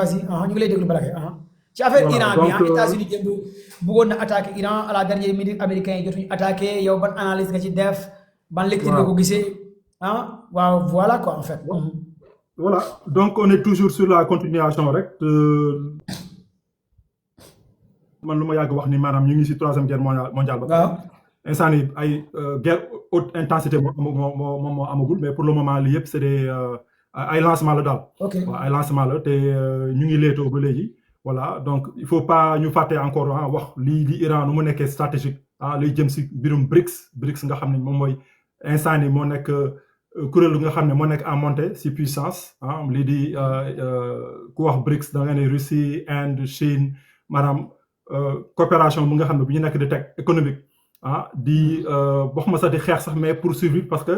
vas-y ñu ngi lay déglu Balaké ci affaire Voilà, Iran bi donc États-Unis démb bëggoon na attaqué Iran à la dernière minute américains yi jotuñu attaqué yow ban analyse nga ci def ban lecture nga ko voilà. gisee waaw voilà quoi en fait. Voilà, donc on est toujours sur la continuation rek. Man lu ma yàgg wax ni maanaam ñu ngi ci troisième guerre mondiale ba waaw instant yi ay guerre haute intensité moo amagul mais pour le moment lii yëpp c'est des ay lancement la daal. ok waaw ay lancement la te ñu ngi leetoo ba léegi voilà donc il faut pas ñu fàtte encore wax lii Iran nu mu nekkee stratégique lay jëm ci mbirum BRICS nga xam ne moom mooy instant yi moo nekk kuréel nga xam ne moo nekk en montée ci puissance lii di ku wax BRICS da nga ne Russie Inde Chine maanaam coopération bu nga xam ne bu ñu nekk di teg économique di waxuma sax di xeex sax mais pour survivre parce que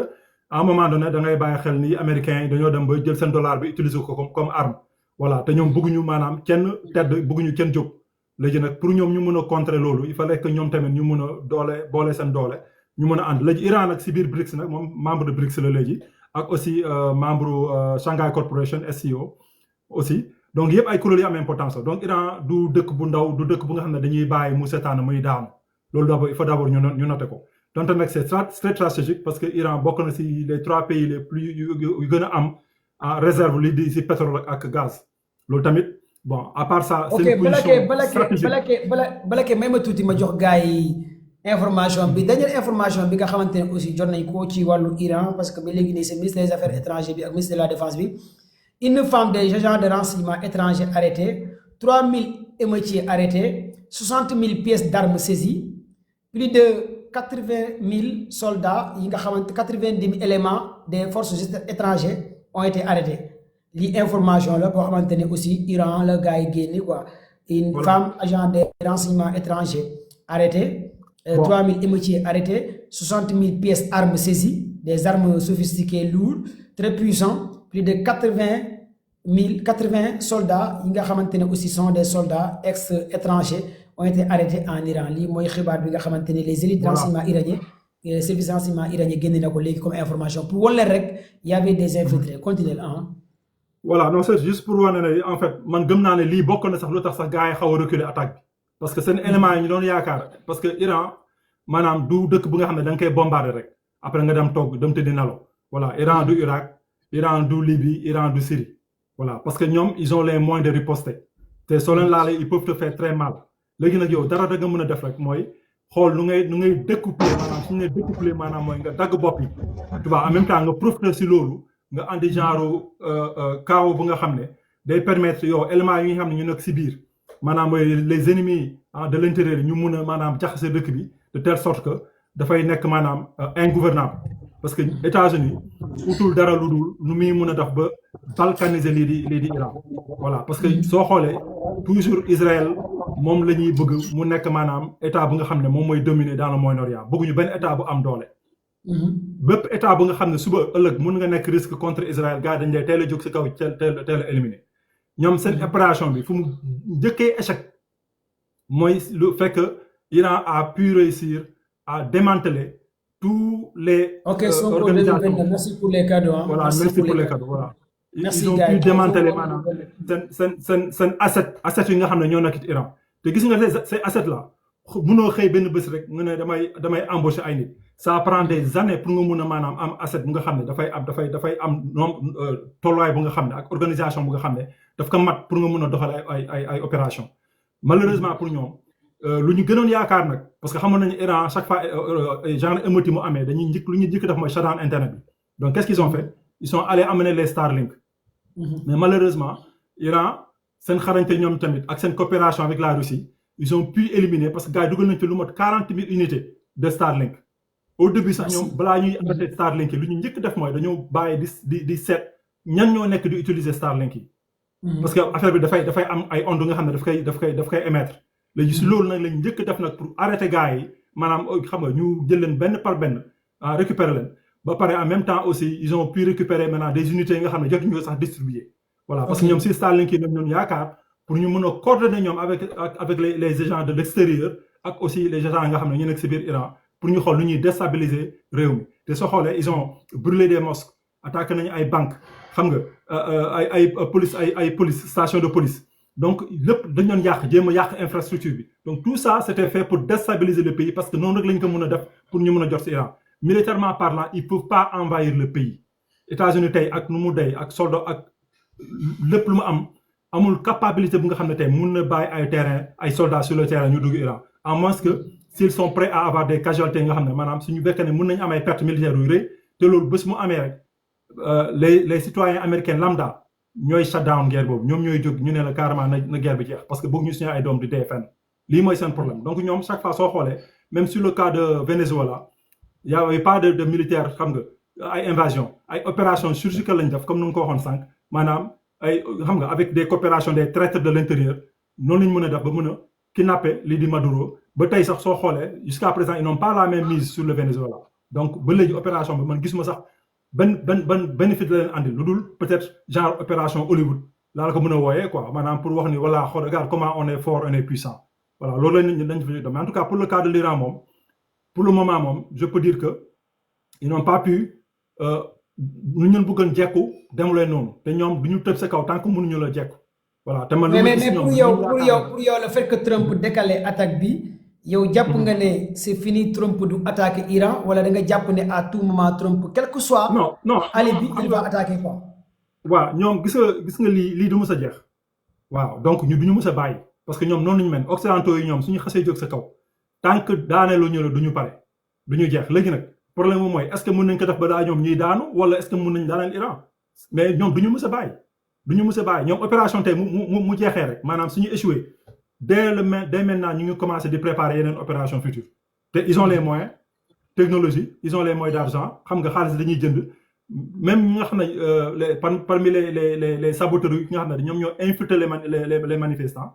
à un moment donné da ngay bàyyi xel ni américains yi dañoo dem ba jël seen dollar bi utiliser ko comme arme voilà te ñoom bëgguñu maanaam kenn tedd bëgguñu kenn jóg léegi nag pour ñoom ñu mën a contrer loolu il fallait que ñoom tamit ñu mën a boole seen doole ñu mën a ànd léegi Iran nag si biir BRICS nag moom membre de BRICS la léegi ak aussi membre Shanghai Corporation SCO aussi donc yëpp ay kuréel yu am importance la donc Iran du dëkk bu ndaw du dëkk bu nga xam ne dañuy bàyyi mu seetaan muy daanu loolu d'abord il faut d'abord ñu noter ko donte nag c'est très stratégique parce que Iran bokk na si les 3 pays les plus yu gën a am réserve li di si pétrole ak gaz loolu tamit bon à part ça. ok c'est une position stratégique Balaké may ma tuuti ma jox gars yi information bi dernière information bi nga xamante ne aussi jot nañ ko ci wàllu Iran parce que ba léegi nii c'est ministre des affaires étrangères bi ak ministre de la défense bi une femme des agents de renseignement étrangers arrêtés 3000 émeutiers arrêtés 60 000 pièces d'armes saisies plus de 80 000 soldats yi nga xamante 90 000 éléments des forces étrangères ont été arrêtés lii information la boo xamante ne aussi Iran la gars yi génne quoi une femme agent de renseignement étrangers arrêtée 3000 émeutiers arrêtés 60 000 pièces armes saisies des armes sophistiquées lourdes très puissantes plus de 80 soldats yi nga xamante ne aussi sont des soldats ex-étrangers ont été arrêtés en Iran lii mooy xibaar bi nga xamante ne les élites de renseignement iranien service de renseignement iranien génne na ko léegi comme information pour wan leen rek y avait des infiltrés continuez voilà non c'est juste pour wane ne en fait man gëm naa ne lii bokk na sax lu tax sax gars yi xaw a reculer attaque bi parce que seen éléments yi ñu doon yaakaar parce que Iran maanaam du dëkk bu nga xam ne da nga koy bombarder rek après nga dem toog dem tëddi nelaw voilà Iran du Irak Iran du Libye Iran du Syrie voilà parce que ñoom ils ont les moyens de riposter te soo leen laalee ils peuvent te faire très mal léegi nag yow dara da nga mën a def rek mooy xool nu ngay découpler maanaam suñu nee découpler maanaam mooy nga dagg bopp yi tu vois en même temps nga profiter si loolu nga andi genre chaos bu nga xam ne day permettre yow éléments yi nga xam ne ñu nekk si biir maanaam mooy les ennemis de l'intérieur ñu mun a maanaam jaxase dëkk bi de telle sorte que dafay nekk maanaam ingouvernable parce que États-Unis utul dara lu dul nu muy mun a def ba balkaniser lii di Iran voilà parce que soo xoolee toujours Israël moom la ñuy bëgg mu nekk maanaam état bu nga xam ne moom mooy dominer dans le Moyen-Orient bëgguñu benn état bu am doole. bépp état bu nga xam ne suba ëllëg mun nga nekk risque contre Israël gars dañ lay teel a jóg si kaw teel a éliminer ñoom seen opération bi fu mu njëkkee échec mooy lu fekk Iran a pu réussir à démanteler tous les organisations. Merci pour les cadeaux. Voilà, merci pour les cadeaux. Voilà. Ils ont pu démanteler maanaam seen asset yi nga xam ne ñoo nekk ci Iran te gis nga ces assets là mënoo xëy benn bés rek nga ne damay embaucher ay nit ça prend des années pour nga mun a maanaam am asset bu nga xam ne dafay am tolluwaay bu nga xam ne ak organisation bu nga xam ne daf ko mat pour nga mun a doxal ay opération malheureusement pour ñoom lu ñu gënoon yaakaar nag parce que xamoon nañu Iran chaque fois genre émeute mu amee lu ñuy njëkk def mooy shutdown internet bi donc qu'est-ce qu'ils ont fait ils sont allés amener les Starlink mais malheureusement Iran seen xarañte ñoom tamit ak seen coopération avec la Russie ils ont pu éliminer parce que gars yi dugal nañ ci lu mot 40 000 unités de Starlink au début sax ñoom balaa ñuy arrêté Starlink yi lu ñu njëkk def mooy dañoo bàyyi di seet ñan ñoo nekk di utiliser Starlink yi parce que affaire bi dafay am ay ondes nga xam ne daf koy émettre léegi si loolu nag lañ njëkk def nag pour arrêter gars yi maanaam xam nga ñu jël leen benn par benn récupérer leen ba pare en même temps aussi ils ont pu récupérer maintenant des unités yi nga xam ne jotuñu ko sax distribuer voilà parce que ñoom si Starlink yi ñoom yaakaar pour ñu mën a coordonner ñoom avec les agents de l'extérieur ak aussi les agents nga xam ne ñu nekk si biir Iran pour ñu xool lu ñuy déstabiliser réew mi te soo xoolee ils ont brûlé des mosquées attaqué nañu ay banques xam nga ay police station de police donc lépp dañ doon yàq jéem a yàq infrastructure bi donc tout ça c'était fait pour déstabiliser le pays parce que noonu rek lañ ko mën a def pour ñu mën a jot si Iran militairement parlant ils peuvent pas envahir le pays États-Unis tey ak nu mu dey ak soldat ak lépp lu mu amul capacité bu nga xam ne tey mun na bàyyi ay terrain ay soldats sur le terrain ñu dugg Iran à moins que s'ils sont prêts à avoir des casualtés nga xam ne maanaam suñu fekkee ne mun nañu am ay pertes militaires yu rëy te loolu bés mu amee rek les citoyens américains lambda ñooy shut down guerre boobu ñoom ñooy jóg ñu ne la carrément na guerre bi jeex parce que bëgg ñu suñu ay doom di dee fenn lii mooy seen problème donc ñoom chaque fois soo xoolee même sur le cas de Venezuela y avait pas de militaire xam nga ay invasion ay opération surgicale lañ def comme nu nga ko waxoon sànq maanaam ay xam nga avec des coopérations des traîtres de l'intérieur noonu lañ mën a def ba mën a kidnapper lii di Maduro ba tey sax soo xoolee jusqu'à présent ils n'ont pas la même mise sur le Venezuela donc ba léegi opération bi man gisuma sax ban bénéfice la leen andi lu dul peut-être genre opération Hollywood laa la ko mën a wooyee quoi maanaam pour wax ni voilà regarde comment on est fort on est puissant voilà loolu lañ fi mais en tout cas pour le cas de l'Iran moom pour le moment moom je peux dire que ils n'ont pas pu nu ñun bëggoon jekku demuleen noonu te ñoom du ñu tëb sa kaw tant que mënuñu la jekku voilà te man mais pour yow le fait que Trump décalé attaque bi yow jàpp nga ne c'est fini Trump du attaquer Iran wala da nga jàpp ne à tout moment Trump quel que soit non alibi il va attaquer quoi waaw ñoom gis nga lii du mës a jeex waaw donc ñu du ñu mës a bàyyi parce que ñoom noonu ñu mel occidentaux yi ñoom suñu xasee jóg sa kaw tant que daaneelu ñu la du ñu pare du ñu jeex léegi nag problème moom mooy est-ce que mën nañ ko def ba daa ñoom ñuy daanu wala est-ce que mën nañ daaneel Iran mais ñoom du ñu mës a bàyyi ñoom opération tey mu jeexee rek maanaam suñu échoué dès maintenant ñu ngi commencé di préparer yeneen opération future te ils ont les moyens technologie ils ont les moyens d'argent xam nga xaalis dañuy jënd même ñi nga xam ne parmi les saboteurs yi nga xam ne ñoom ñoo infiltrer les manifestants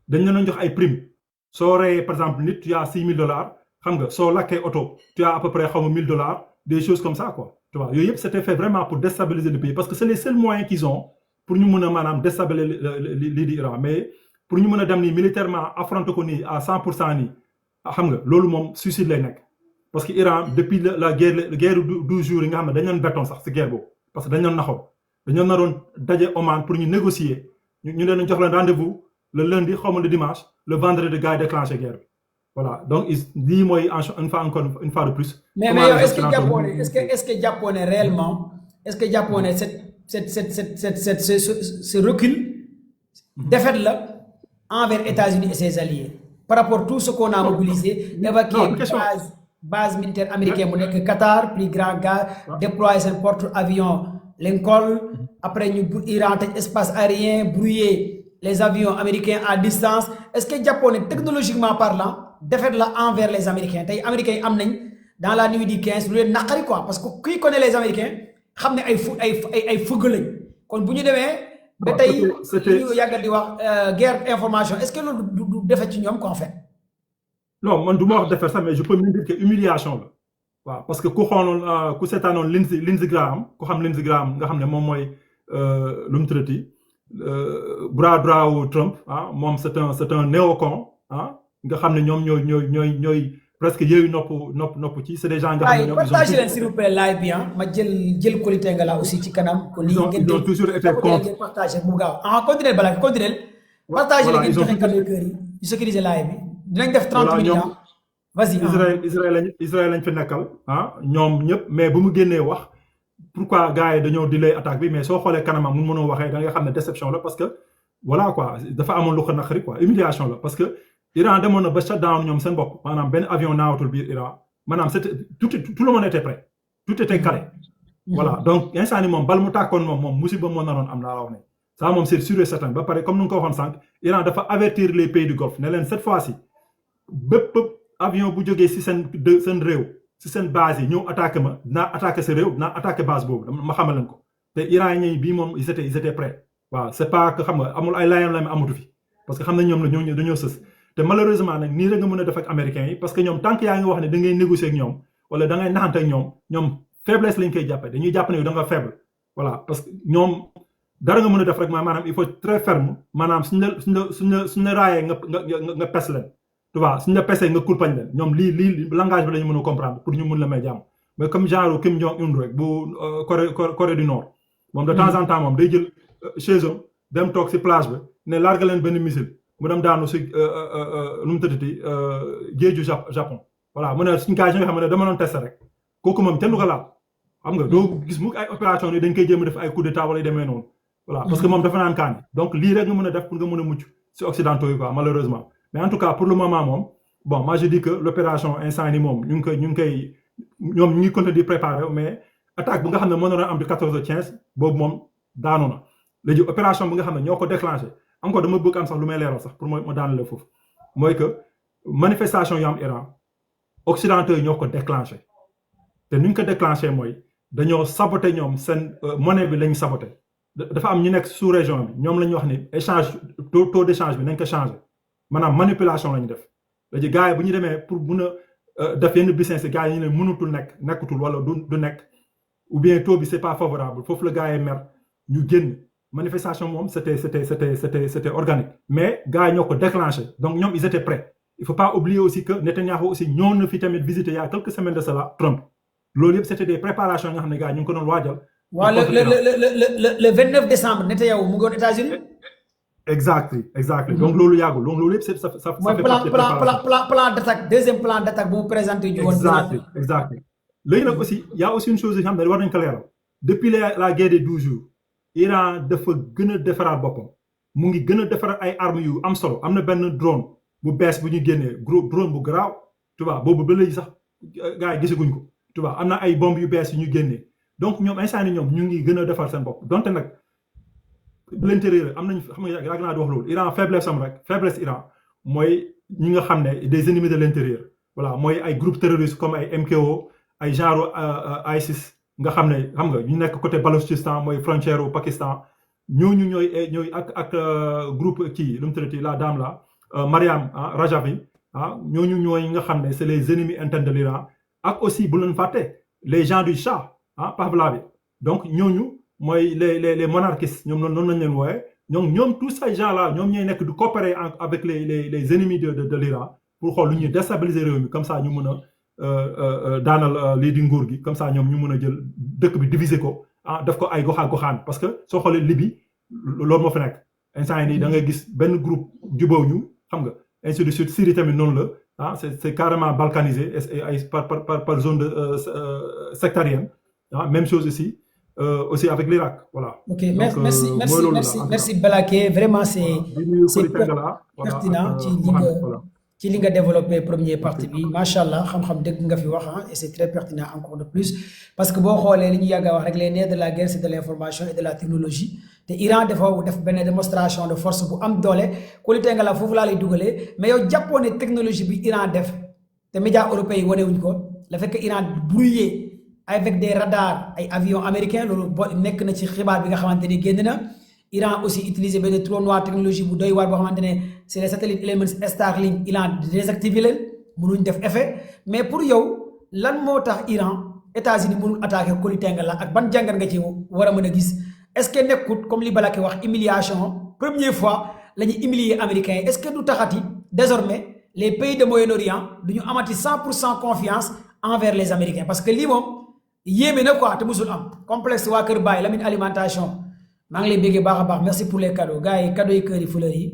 dañ leen jox ay primes soo reyee par exemple nit tu as $6,000 xam nga soo lakkee oto tu as à peu près xaw ma $1,000 des choses comme ça quoi tu vois yooyu yëpp c'était fait vraiment pour déstabiliser le pays parce que c'est les seuls moyens qu'ils ont pour ñu mën a maanaam déstabiliser lii di Iran mais pour ñu mën a dem nii militairement affronter ko nii à 100% nii xam nga loolu moom suicide lay nekk parce que Iran depuis la guerre 12 jours yi nga xam ne dañu doon bettoon sax ci guerre boobu parce que dañu doon naxoon dañoo naroon daje Oman pour ñu négocier ñu leen jox leen rendez-vous le lundi xaw ma le dimanche le vendredi gars yi déclenché guerre bi voilà donc lii mooy une fois de plus. mais yow est-ce que jàppoo ne réellement est-ce que jàppoo ne ce recul défaite la envers États-Unis et ses alliés par rapport à tout ce qu'on a mobilisé évacuer base militaire américaine mu nekk Qatar plus grand gaz déployer seen porte-avions Lincoln après ñu Iran tëj espace aérien brouiller les avions américains à distance est-ce que jàppoo ne technologiquement parlant défaite la envers les Américains tey Américains yi am nañ dans la nuit du 15 lu leen naqari quoi parce que qui connaît les Américains xam ne ay fëgg lañ kon bu ñu demee ba tey ñu yàggal di wax guerre information est-ce que loolu du defet ci ñoom quoi en fait non man du ma wax defet sax mais je peux me dire que humiliation la waaw parce que ku xooloon ku seetaanoon Lindsey Graham ku xam Lindsey Graham nga xam ne moom mooy lu mu traité bras droit wu Trump moom c'est un néocon nga xam ne ñoom ñooy presque yooyu nopp ci c'est des gens nga xam ne ñoom partagez leen s'il vous plaît live bi ma jël qualité nga la aussi ci kanam ko lii ngeen ils ont toujours été contre partager bu gaaw continuer balaa continuer partager leen ngeen joxe kàddu kër yi ñu sécuriser live bi dinañ def 30 minutes vas-y Israël lañ fi nekkal ñoom ñëpp mais bu mu génnee wax pourquoi gars yi dañoo delay attaque bi mais soo xoolee kanamam mun mënoo waxee da nga xam ne déception la parce que voilà quoi dafa amoon lu ko naqari quoi humiliation la parce que Iran demoon na ba shutdown ñoom seen bopp maanaam benn avion naawatul biir Iran maanaam c'était tout le monde était prêt tout était carré voilà donc instant ni moom bal mu tàkkoon moom musiba moo naroon am laa wax ne ça moom c'est sûr et certain ba pare comme nu nga ko waxoon sànq Iran dafa avertir les pays du Golfe ne leen cette fois-ci bépp avion bu jógee si seen réew si seen base yi ñëw attaqué ma dinaa attaqué sa réew dinaa attaqué base boobu ma xamal leen ko te Iran yi ñëw bii moom ils étaient prêts waaw c'est pas que xam nga amul ay layam amatu fi parce que xam nañ ñoom la ñoo dañoo sës te malheureusement nag nii rek nga mën a def ak américains yi parce que ñoom tant que yaa ngi wax ne da ngay négocier ak ñoom wala da ngay naxante ak ñoom faiblesse lañ koy jàppee dañuy jàpp ne da nga faible voilà parce que ñoom dara nga mën a def rek maanaam il faut très ferme maanaam suñ la raayee nga pes leen tu vois suñ la pesee nga kurpañ leen ñoom lii langage bi lañu mën a comprendre pour ñu mën la may jàmm mais comme genre Kim Jong Un rek bu Corée du Nord moom de temps en temps moom day jël chaise am dem toog si plage bi ne larga leen benn missile mu dem daanu si nu mu tëddati géeju Japon voilà mu ne suñu gars yi nga xam ne dama doon tester rek kooku moom kenn du ko laal xam nga doo gis mu ay opération ni dañ koy jéem a def ay coup d'état wala yu demee noonu voilà parce que moom dafa naan kaani donc lii rek nga mën a def pour nga mën a mucc si occidentaux yi quoi malheureusement mais en tout cas pour le moment moom bon moi je dis que l'opération instant ni moom ñu ngi continuer di préparer mais attaque bu nga xam ne moo doon am di 14/15 boobu moom daanu na léegi opération bu nga xam ne ñoo ko déclenché encore dama bëgg am sax lu may leeral sax pour ma daanu la foofu mooy que manifestation yu am Iran occidentaux yi ñoo ko déclenché te ni ñu ko déclenché mooy dañoo saboté ñoom seen monnaie bi lañu saboté dafa am ñu nekk sous région bi ñoom la ñu wax ni échange taux d'échange bi nañ ko changé maanaam manipulation la ñu def léegi gars yi bu ñu demee pour mun a def yenn business gars yi ñu ne mënutul nekkutul wala du nekk ou bien taux bi c'est pas favorable foofu la gars yi mer ñu génn manifestation moom c'était organique mais gars yi ñoo ko déclenché donc ñoom ils étaient prêts il faut pas oublier aussi que Netanyahu aussi ñëw na fi tamit visiter il y a quelques semaines de cela Trump loolu yëpp c'était des préparations nga xam ne gars yi ñu ngi ko doon waajal. waaw le 29 décembre Netanyahu mu ngi woon États-Unis. exactement donc loolu yàggul donc loolu yëpp ça mooy plan d'attaque deuxième plan d'attaque bu mu présenté ju woon. exactement léegi nag aussi y a aussi une chose yoo xam ne war nañu ko leeral depuis la guerre des 12 jours Iran dafa gën a defaraat boppam mu ngi gën a defaraat ay armes yu am solo am na benn drone bu bees bu ñu génnee drone bu garaaw tu vois boobu ba léegi sax gars yi gisaguñ ko tu vois am na ay bombes yu bees yu ñu génnee donc ñoom instant ñoom ñu ngi gën a defar seen bopp donte nag de l'intérieur am nañ xam nga yàgg naa di wax loolu Iran faiblesse Iran mooy ñi nga xam ne des ennemis de l'intérieur voilà mooy ay groupes terroristes comme ay MKO ay genre ISIS nga xam ne xam nga ñu nekk côté Balochistan mooy frontière au Pakistan ñooñu ñooy ak groupe kii lu mu tuddati la dame là Mariam Rajavi ñooñu ñooy nga xam ne c'est les ennemis internes de l'Iran ak aussi bu leen fàtte les gens du Shah Pahlavi donc ñooñu mooy les monarchistes ñoom noonu lañ leen wooye ñoom tous ces gens là ñoom ñooy nekk du coopérer avec les ennemis de l'Iran pour xool lu ñuy déstabiliser réew mi comme ça ñu mën a daanal lii di nguur gi comme ça ñoom ñu mën a jël dëkk bi diviser ko def ko ay goxaan parce que soo xoolee Libye loolu moo fi nekk instant yi nii da ngay gis benn groupe jubóo ñu xam nga ainsi de suite Syrie tamit noonu la c'est carrément balkanisé ay par zone de sectarienne même chose aussi avec l'Irak voilà. Ok merci Balaké vraiment c'est pertinent ci li nga développé première partie bi macha allah xam-xam dëgg nga fi wax et c'est très pertinent encore de plus parce que boo xoolee li ñu yàgg a wax rek les nerfs de la guerre c'est de l'information et de la technologie te Iran dafa def benn démonstration de force bu am doole qualité nga la foofu laa lay dugalee mais yow jàppoo ne technologie bi Iran def te médias européens yi wanewuñ ko le fait que Iran brouillé avec des radars ay avions américains loolu nekk na ci xibaar bi nga xamante ni génn na Iran aussi utilisé benn trou noir technologie bu doy waar boo xamante ne c'est les satellites Elements Starlink Iran désactivé leen mënuñ def effet mais pour yow lan moo tax Iran États-Unis mënul attaqué Kolitenga la ak ban jàngat nga ci war a mën a gis est-ce que nekkut comme li Balaki wax humiliation première fois la ñuy humilier américains yi est-ce que du taxati désormais les pays de Moyen-Orient du ñu amati 100% confiance envers les Américains parce que lii moom yéeme na quoi te musul am complexe waa Kër Baye Lamine alimentation maa ngi lay béggee baax a baax merci pour les cadeaux gars yi cadeaux yi kër yi fleurs yi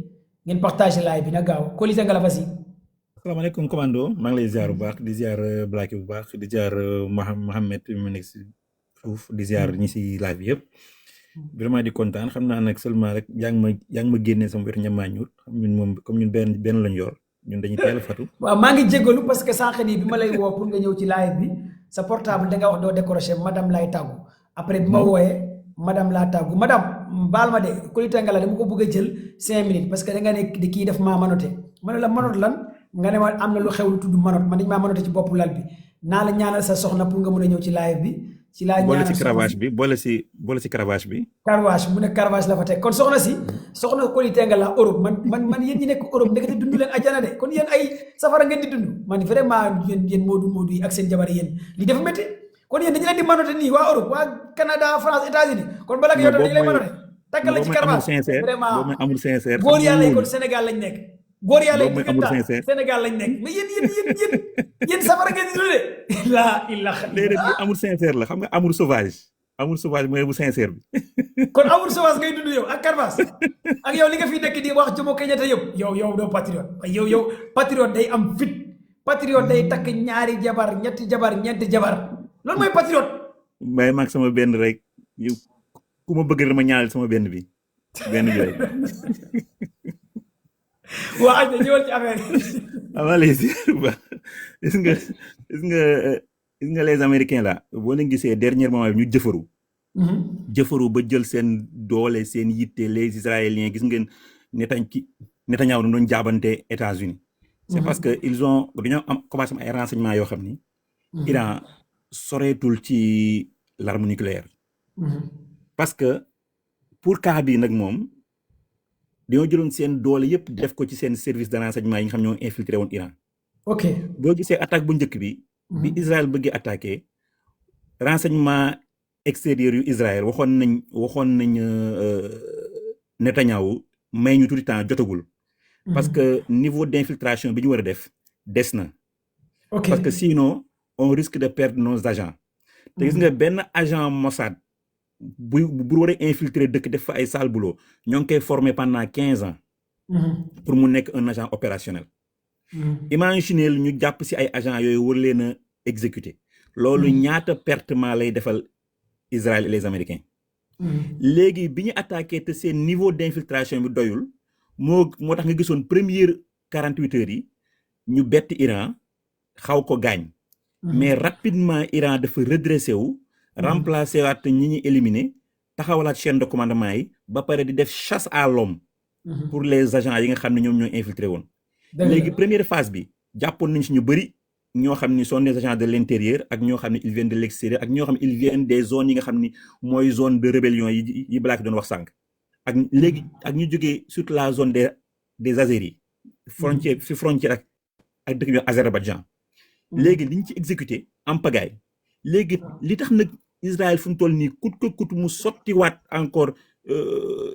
ngeen partager live bi na gaaw Kolitenga la fasi. asalaamaaleykum commando maa ngi lay ziar bu baax di ziar Blacky bu baax di ziar Mohamed mu nekk si suuf di ziar ñi si live bi yëpp vraiment di kontaan xam naa nag seulement rek yaa ngi ma génnee sama wér ñamaañur xam ñun moom comme ñun benn lañ yor ñun dañuy teel a fatu. waaw maa ngi jégalu parce que sànq nii bi ma lay woo pour nga ñëw ci live bi sa portable da nga wax doo décrocher madame lay tàggu après bi ma wooyee madame laa tàggu madame baal ma de Kolitenga la dama ko bëgg a jël 5 minutes parce que da nga ne di kii def maa manote ma ne la manote lan nga ne ma am na lu xew lu tudd manote man dañ maa manote ci boppu lal bi naa la ñaanal sa soxna pour nga mën a ñëw ci live bi ci laa ñaanal boole ci cravache bi cravache mu ne cravache la fa teg kon soxna Kolitenga la Europe man yéen ñi nekk Europe ndekete dund leen ajana de kon yéen ay safara ngeen di dund man vraiment yéen moodu yi ak seen jabar yéen li dafa métti kon yéen dañu leen di manote nii waa Europe waa Canada France États-Unis kon bala nga yow tam dañu lay manote tàggal la ci cravache vraiment amul sincère góor yàlla yi kon Sénégal lañ nekk góor yàlla yi Sénégal lañ nekk mais yéen safara ngeen di dundee laa ilaha léeg-léeg amul sincère la xam nga amul sauvage amul sauvage mooy bu sincère bi. kon amul sauvage ngay dund yow ak Canabasse ak yow li nga fi nekk di wax Jomo Kenyatta yëpp yow doo patriote yow patriote day am fit patriote day takk ñaari jabar ñetti jabar ñeenti jabar loolu mooy patriote. may mag sama benn rek yow ku ma bëgg dama ñaanal sama benn bi rek. waa añ na ñëwal ci affaire yi. amalez gis nga les américains là boo leen gisee dernièrement ñu jëfaru ba jël seen doole seen yitte les israéliens gis ngeen Netanyahu doon jaabante États-Unis c'est parce que dañoo am commencé am ay renseignements yoo xam ni Iran soreetul ci l'arme nucléaire parce que pour cas bi nag moom dañoo jëloon seen doole yëpp def ko ci seen service de renseignement yi nga xam ñoo infiltré woon Iran. ok boo gisee attaque bu njëkk bi Israël bëggee attaqué renseignement extérieur yu Israël waxoon nañ Netanyahu may ñu tuuti temps jotagul parce que niveau d'infiltration bi ñu war a def des na. parce que sinon on risque de perdre nos agents. te gis nga benn agent Mossad bu war a infiltrer dëkk def fa ay sale boulot ñoo ngi koy former pendant 15 ans. pour mu nekk un agent opérationnel. imaginez ñu jàpp si ay agents yooyu war leen a exécuter. loolu ñaata pertement lay defal Israël et les Américains. léegi bi ñu attaqué te seen niveau d'infiltration bi doyul moo tax nga gisoon première 48 heures yi ñu bett Iran xaw ko gaañ. mais rapidement Iran dafa redressé wu. remplacer waat ñi ñuy éliminer taxawalaat chaîne de commandement yi ba pare di def chasse à l'homme pour les agents yi nga xam ne ñoom ñooy infiltré woon. léegi première phase bi jàppoon nañ si ñu bëri ñoo xam ni sont des agents de l'intérieur ak ñoo xam ne ils viennent de l'extérieur ak ñoo xam ne ils viennent des zones yi nga xam ni mooy zone de rébellion yi Black doon wax sànq. ak léegi ak ñu jógee surtout la zone des Azéris frontière ak dëkk bi Azerbaïdjan. léegi liñ ci exécuté en pagaille. léegi li tax nag Israël fu mu toll nii kut mu sottiwaat encore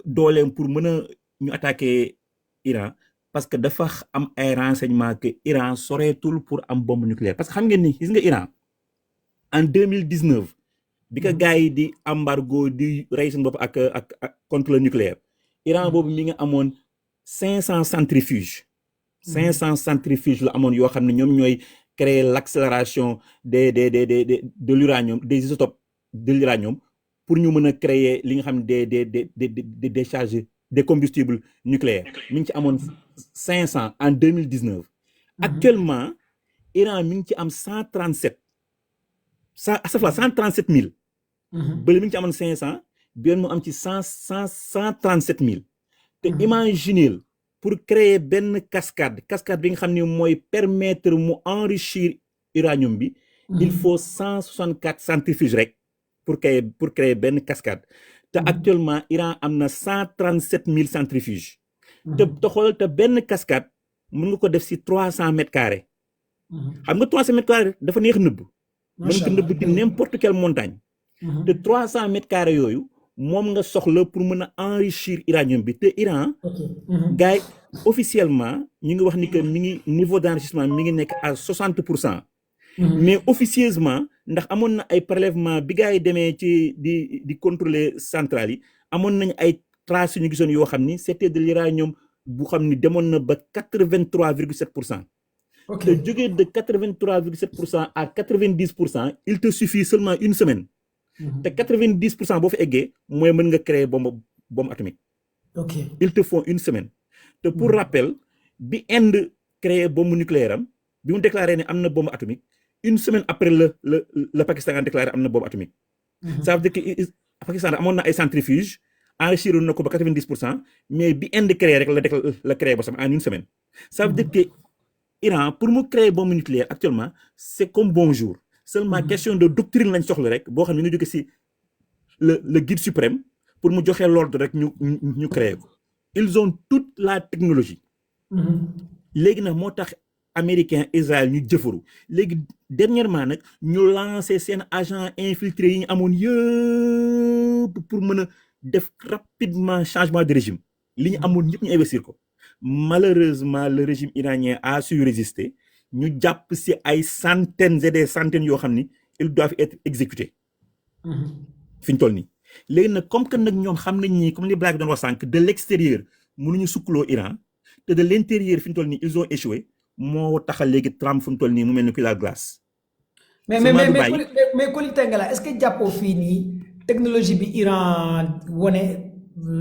dooleem pour mën a ñu attaquer Iran parce que dafa am ay renseignements que Iran soreetul pour am bombe nucléaire parce que xam ngeen ni gis nga Iran en 2019 bi ko gars yi di embargo di rey seen bopp ak contre le nucléaire Iran boobu mi nga amoon 500 centrifuges. 500 centrifuges la amoon yoo xam ne ñoom ñooy créer l'accélération de l'uranium des isotopes de l'uranium pour ñu mën a créer li nga xam ne des décharges des combustibles nucléaires mi ngi ci amoon 500 en 2019. actuellement Iran mi ngi ci am 137 000. bële mi ngi ci amoon 500 benn mu am ci 137 000. te imaginez pour créer benn cascade bi nga xam ne mooy permettre mu enrichir uranium bi. il faut 164 centrifuges rek pour créer benn cascade. te actuellement Iran am na 137 000 centrifuges. te xoolal te benn cascade mën nga ko def si 300 mètres carrés. xam nga 300 mètres carrés dafa neex nëbb. mën nga nëbb di n'importe quelle montagne. te 300 mètres carrés yooyu moom nga soxla pour mën a enrichir uranium bi te Iran. gars yi officiellement ñu ngi wax ni que mi ngi niveau d'enrichissement mi ngi nekk à 60%. mais officieusement ndax amoon na ay prélèvement bi gars yi demee ci di contrôler centrale yi amoon nañ ay traces yu ñu gisoon yoo xam ni c'était de l'uranium bu xam ni demoon na ba 83,7%. te jógee de 83,7% à 90% il te suffit seulement une semaine. te 90% boo fa eggee mooy mën nga créer bombe atomique. il te faut une semaine. te pour rappel bi Inde créer bombe nucléaire am bi mu déclaré ne am na bombe atomique une semaine après le Pakistan a déclaré am na bombe atomique. ça veut dire que Pakistan amoon na ay centrifuges enrichir na ko ba 90% mais bi Inde créé rek la créé ba sama en une semaine. ça veut dire que Iran pour mu créer bombe nucléaire actuellement c'est comme bonjour. seulement question de doctrine lañ soxla rek boo xam ne ñu jóge ci le guide suprême pour mu joxe l'ordre rek ñu créer ko. ils ont toute la technologie. léegi nag moo tax américain Israël ñu jëfaru léegi dernièrement nag ñu lancé seen agent infiltré yi ñu amoon yëpp pour mën a def rapidement changement de régime li ñu amoon ñëpp ñu investir ko. malheureusement le régime iranien a su résister. ñu jàpp ci ay centaines et des centaines yoo xam ni ils doivent être exécutés. fi ñu toll nii léegi nag comme que nag ñoom xam nañ ni comme li Black doon wax sànq de l'extérieur mënuñu sukkaloo Iran te de l'intérieur fi ñu toll nii ils ont échoué moo taxal léegi Trump fi mu toll nii mu mel ni kuy la glace. mais Koli Tengala est-ce que jàppoo fii nii technologie bi Iran wone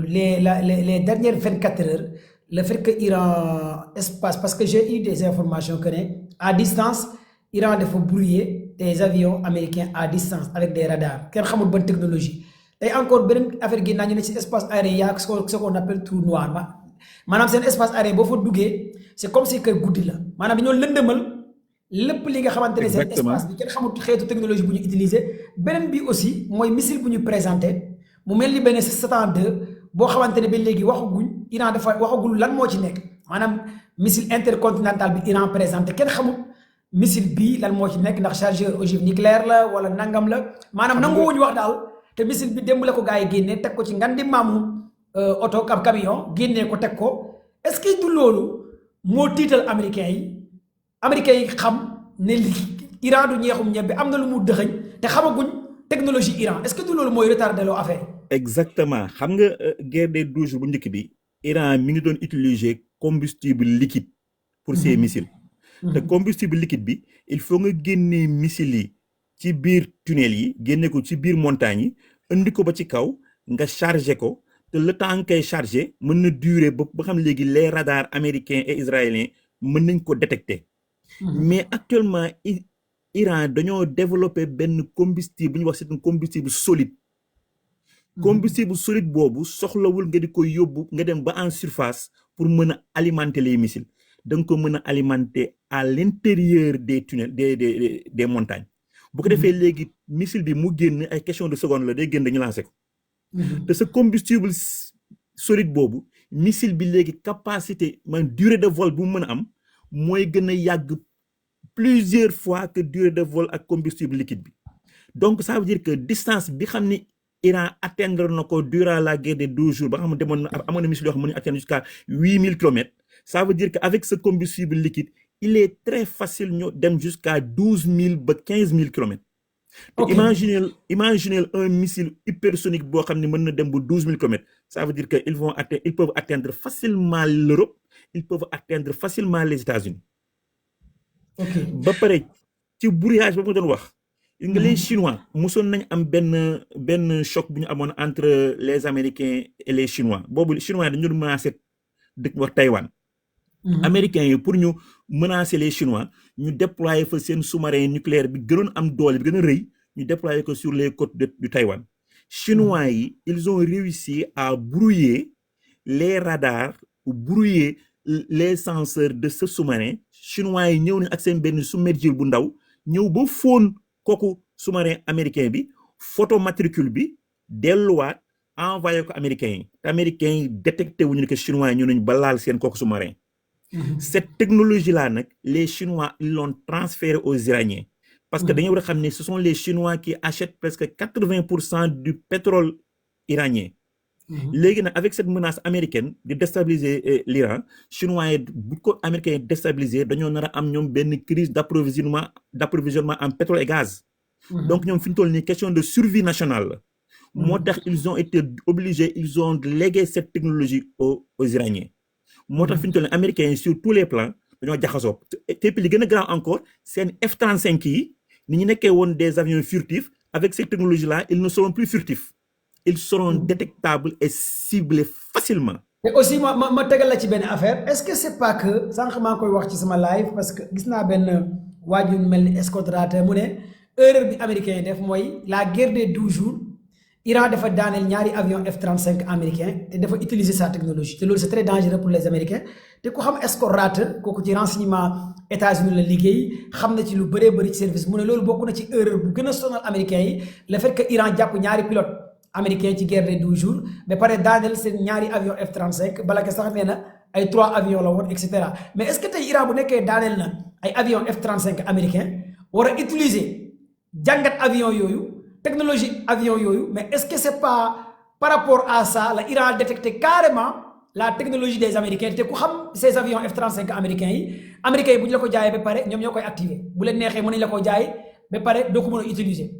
les dernières 24 heures le fait que Iran espace parce que j'ai eu des informations que ne à distance Iran dafa brouiller des avions américains à distance avec des radars kenn xamul bonne technologie tey encore beneen affaire gi naa ñu ne ci espace aérien yaa ce qu'on appelle trou noir maanaam seen espace aérien boo fa duggee c'est comme si que guddi la maanaam dañoo lëndëmal lépp li nga xamante ne seen espace bi kenn xamul xeetu technologie bu ñu utiliser beneen bi aussi mooy missile bu ñu présenté mu mel ni benn Satan 2 boo xamante ne ba léegi waxaguñ Iran dafa waxagul lan moo ci nekk maanaam missile intercontinental bi Iran présenté kenn xamul missile bii lan moo ci nekk ndax chargeur ogive nucléaire la wala nangam la maanaam nanguwuñu wax daal te missile bi démb la ko gars yi génnee teg ko ci ngan di maamu oto ab camion génnee ko teg ko est-ce que du loolu moo tiital américains yi xam ne li Iran du ñeexum ñebbe am na lu mu dëxëñ te xamaguñ technologie Iran est-ce que du loolu mooy retardé loo affaire exactement xam nga guerre des 12 jours bu njëkk bi Iran mi ngi doon utiliser combustible liquide pour ses missiles te combustible liquide bi il faut nga génnee missiles yi ci biir tunnel yi génne ko ci biir montagne yi indi ko ba ci kaw nga chargé ko te le temps nga koy chargé mën na durer ba xam léegi les radars américains et israéliens mën nañ ko détecter mais actuellement Iran dañoo développé benn combustible bu ñuy wax c'est un combustible solide combustible solide boobu soxlawul nga di ko yóbbu nga dem ba en surface pour mën a alimenter les missiles da nga ko mën a alimenter à l'intérieur des tunnels des montagnes bu ko defee léegi missile bi mu génn ay question de seconde la day génn dañu lancé ko te ce combustible solide boobu missile bi léegi capacité man durée de vol bu mu mën a am mooy gën a yàgg plusieurs fois que durée de vol ak combustible liquide bi donc ça veut dire que distance bi xam ni Iran atteindre na ko durant la guerre des 12 jours ba nga xam ne demoon na amoon na missile yoo xam ne mën nañu atteindre jusqu'à 8000 kilomètres ça veut dire que avec ce combustible liquide il est très facile ñu dem jusqu'à 12000 ba 15000 kilomètres. Okay. Imaginez un missile hypersonique boo xam ne mën na dem ba 12000 kilomètres ça veut dire que ils peuvent atteindre facilement l'Europe ils peuvent atteindre facilement les États-Unis ba pare ci brouillage ba ma doon wax. nga les Chinois mosoon nañ am benn choc bu ñu amoon entre les Américains et les Chinois boobu Chinois dañu doon menacer dëkk wax Taïwan. Américains yi pour ñu menacer les Chinois ñu déployer fa seen sous-marin nucléaire bi gënoon am doole bi gën a rëy ñu déployer ko sur les côtes du Taïwan. Chinois yi ils ont réussi à brouiller les radars ou brouiller les senseurs de ce sous-marin Chinois yi ñëw nañ ak seen benn submergeur bu ndaw ñëw ba fóon kooku sous-marin américain bi photo matricule bi delluwaat envoyé ko américains yi te américains yi détecté wuñu ne que chinois yi ñu nañ ba laal seen kooku sous-marin. Cette technologie là nag les chinois ils l'ont transféré aux iraniens parce que dañoo war a xam ne ce sont les chinois qui achètent presque 80% du pétrole iranien. léegi nag avec cette menace américaine de déstabiliser l'Iran chinois yi bu ko américains yi déstabiliser dañoo nar a am ñoom benn crise d'approvisionnement en pétrole et gaz. donc ñoom fi ñu toll nii question de survie nationale la. moo tax ils ont été obligés ils ont légué cette technologie aux Iraniens. moo tax fi ñu toll nii américains yi sur tous les plans dañoo jaxasoo te li gën a grand encore seen F-35 yi ni ñu nekkee woon des avions furtifs avec cette technologie là ils ne seront plus furtifs. Ils seront détectables et ciblés facilement. Et aussi ma tegal la ci benn affaire est-ce que c'est pas que sànq maa koy wax ci sama live parce que gis naa benn waaju mel ni Scott Ratter mu ne erreur bi américain yi def mooy la guerre des 12 jours Iran dafa daaneel ñaari avion F-35 américain te dafa utiliser sa technologie te loolu c'est très dangereux pour les Américains te ku xam Scott Ratter kooku ci renseignement États-Unis la liggéey xam na ci lu bëree bëri ci service mu ne loolu bokk na ci erreur bu gën a sonal américains yi le fait que Iran jàpp ñaari pilote américain ci guerre des 12 jours ba pare daaneel seen ñaari avion F-35 bala ke sax nee na ay 3 avions la woon et cetera mais est-ce que tey Iran bu nekkee daaneel na ay avion F-35 américain war a utiliser jàngat avion yooyu technologie avion yooyu mais est-ce que c'est pas par rapport à ça la Iran détecté carrément la technologie des américains te ku xam ces avions F-35 américains yi bu ñu la ko jaayee ba pare ñoom ñoo koy activer bu leen neexee mën nañu la ko jaay ba pare doo ko mën a utiliser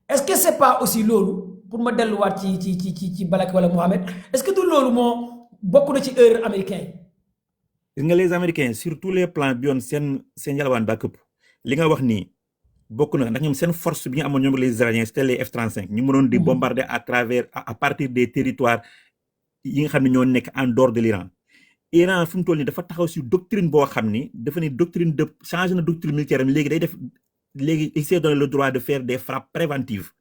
est-ce que c'est pas aussi loolu pour ma delluwaat ci Balak wala Mohamed est-ce que du loolu moo bokk na ci erreur américain yi. gis nga les américains sur tous les plans bi yoon seen yalwaan daa këpp li nga wax nii bokk na ndax ñoom seen force bi ñu amoon ñoom les Iraniens c'était les F-35 ñu mënoon di bombarder à partir des territoires yi nga xam ne ñoo nekk en dehors de l'Iran. Iran fi mu toll nii dafa taxaw si doctrine boo xam ni dafa ne doctrine de changer na doctrine militaire am léegi il s'est donné le droit de faire des frappes préventives.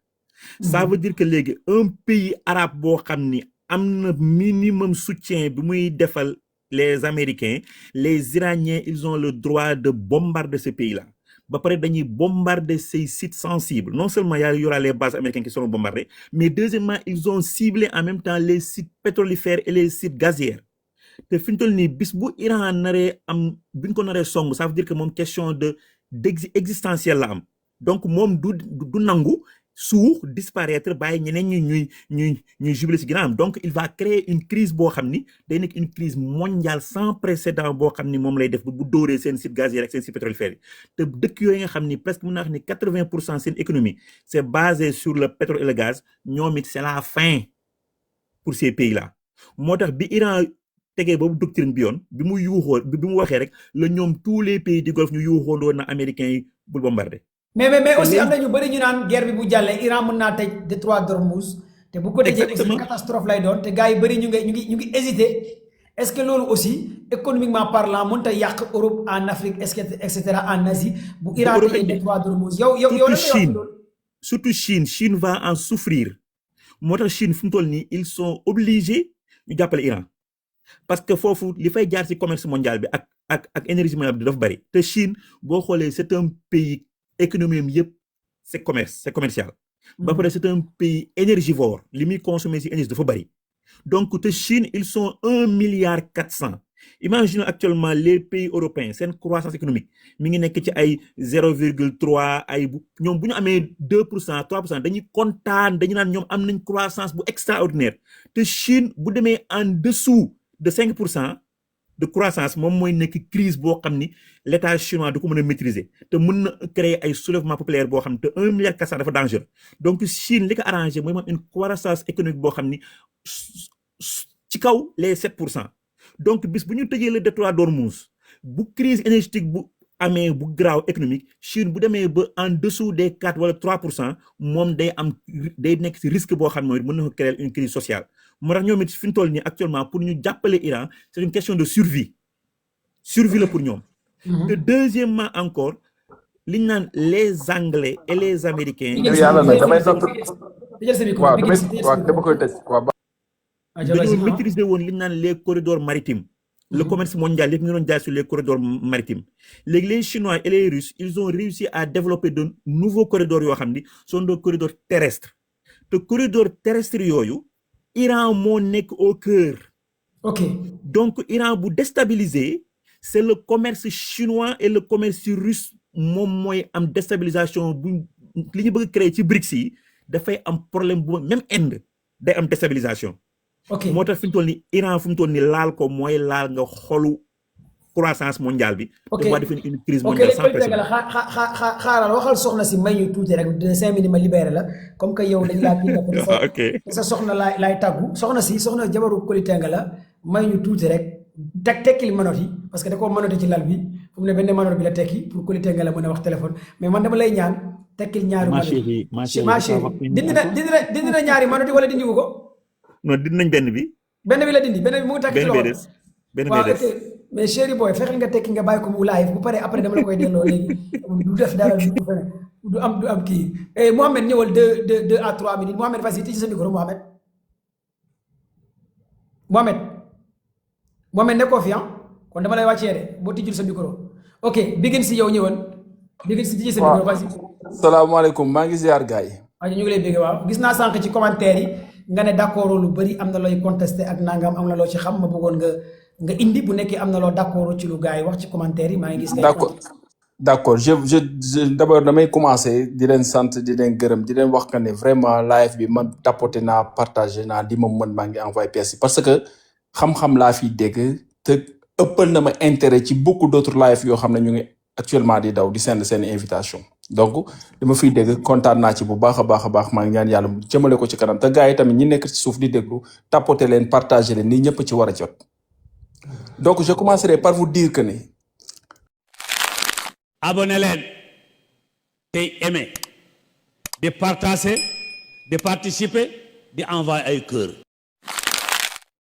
Ça veut dire que léegi un pays arabe boo xam ni am na minimum soutien bi muy defal les Américains, les Iraniens ils ont le droit de bombarder ce pays-là. Ba pare dañuy bombarder ces sites sensibles. Non seulement il y aura les bases américaines qui seront bombardées, mais deuxièmement ils ont ciblé en même temps les sites pétrolifères et les sites gaziers. te fi ñu toll nii bis bu Iran naree am bi ñu ko naree song ça veut dire que moom question existentielle la am donc moom du nangu suux disparaître bàyyi ñeneen ñuy jubilé si ginnaawam donc il va créer une crise boo xam ni day nekk une crise mondiale sans précédent boo xam ni moom lay def bu dóoree seen site gazier ak seen site pétrolifère yi te dëkk yooyu nga xam ni presque mën naa wax ni 80% seen économie c'est basé sur le pétrole et le gaz ñoom it c'est la fin pour ces pays là moo tax bi Iran tegee boobu doctrine bi yoon bi mu yuuxoo bi mu waxee rek la ñoom tous les pays du Golfe ñu yuuxoondoo na américains yi bul bombarder. mais aussi am na ñu bëri ñu naan guerre bi bu jàllee Iran mën naa tëj détroit d'Ormuz te bu ko tëjee aussi catastrophe lay doon te gars yi bëri ñu ngi hésiter est-ce que loolu aussi économiquement parlant mënut a yàq Europe en Afrique et cetera en Asie bu Iran tëjee détroit d'Ormuz yow surtout Chine va en souffrir moo tax Chine fu mu toll nii ils sont obligés ñu jàppale Iran. parce que foofu li fay jaar ci commerce mondial bi ak énergie mondiale bi dafa bari te Chine boo xoolee c'est un pays économie am yëpp c'est commercial. ba pare c'est un pays énergivore li muy consommer ci énergie dafa bari donc te Chine ils sont 1,4 milliard. Imaginez actuellement les pays européens seen croissance économique mi ngi nekk ci ay 0,3 ay ñoom bu ñu amee 2% 3% dañuy kontaan dañu naan ñoom am nañ croissance bu extraordinaire te Chine bu demee en dessous de 5% de croissance moom mooy nekk crise boo xam ni l'état chinois du ko mën a maîtriser te mën na créer ay soulèvement populaire boo xam ne te 1,4 milliard dafa dangereux donc Chine li ko arrangé mooy moom une croissance économique boo xam ni ci kaw les 7%. donc bis bu ñu tëjee le détroit d'Ormuz bu crise énergétique bu amee bu graaw économique Chine bu demee ba en dessous des 4 wala 3% moom day nekk ci risque boo xam ne mën na ko créer une crise sociale moo tax ñoom it fi ñu toll nii actuellement pour ñu jàppale Iran c'est une question de survie la pour ñoom. te deuxièmement encore li ñu naan les Anglais et les Américains. yàlla nag damay dama koy tëj dañoo maîtriser woon li ñu naan les corridors maritimes. le commerce mondial yëpp ñu doon jaay sur les corridors maritimes. léegi les Chinois et les Russes ils ont réussi à développer de nouveaux corridors yoo xam ni sont des corridors terrestres te corridors terrestres yooyu Iran moo nekk au cœur. ok donc Iran bu déstabiliser c'est le commerce chinois et le commerce russe moom mooy am déstabilisation bu li ñu bëgg créer ci BRICS yi dafay am problème bu même Inde day am déstabilisation. ok moo tax fi mu toll nii Iran fu mu toll nii laal ko mooy laal nga xolu croissance mondiale bi. ok dafa def une crise mondiale sans précédent. xaaral waxal soxna si may ñu tuuti rek de 5 minutes ma libéré la comme que yow dañ laa kii ok sa soxna laay tàggu soxna jabaru Koli Tenga la may ñu tuuti rek tekkil manote yi parce que da koo manote ci lal bi fu mu ne benn manote bi la tekki pour Koli Tenga la mën a wax téléphone mais man dama lay ñaan tekkil ñaari manote ma chérie dindi na ñaari manote wala dindi wu ko. non dindi nañ benn bi. benn bi la dindi benn bi mu ngi takk ci loxo. benn waaw bi des mais chéri boy fexeel nga tekki nga bàyyi ko mu live bu paree après dama la koy delloo léegi du def dara du am kii Mohamed ñëwal 2 à 3 minutes Mohamed vas-y tijji sa micro Mohamed nekkoo fi kon dama lay wàccee de boo tijjul sa micro ok Biguine si yow ñëwal Biguine si tijji sa micro vas-y. salaamaaleykum maa ngi ziar gars yi. waaw ñu ngi lay bégg waaw gis naa sànq ci commentaire yi nga ne d'accord lu bëri am na looy contesté ak nangam am na loo ci xam ma bëggoon nga indi bu nekkee am na loo d'accord ci lu gars yi wax ci commentaire yi maa ngi gis. d'accord je d'abord damay commencer di leen sant di leen gërëm di leen wax que ne vraiment live bi man tapoté naa partagé naa di ma mën maa ngi envoyé pièces parce que xam-xam laa fi dégg te ëppal na ma intérêt ci beaucoup d'autres live yoo xam ne ñu ngi actuellement di daw di seen invitation donc li ma fiy dégg kontaan naa ci bu baax a baax maa ngi ñaan yàlla mu jëmale ko ci kanam te gars yi tamit ñi nekk ci suuf di déglu tapoter leen partager leen nii ñëpp ci war a jot donc je commencerai par vous dire que ni abonné leen tey aimé di partager di participer di envoyer ay cœur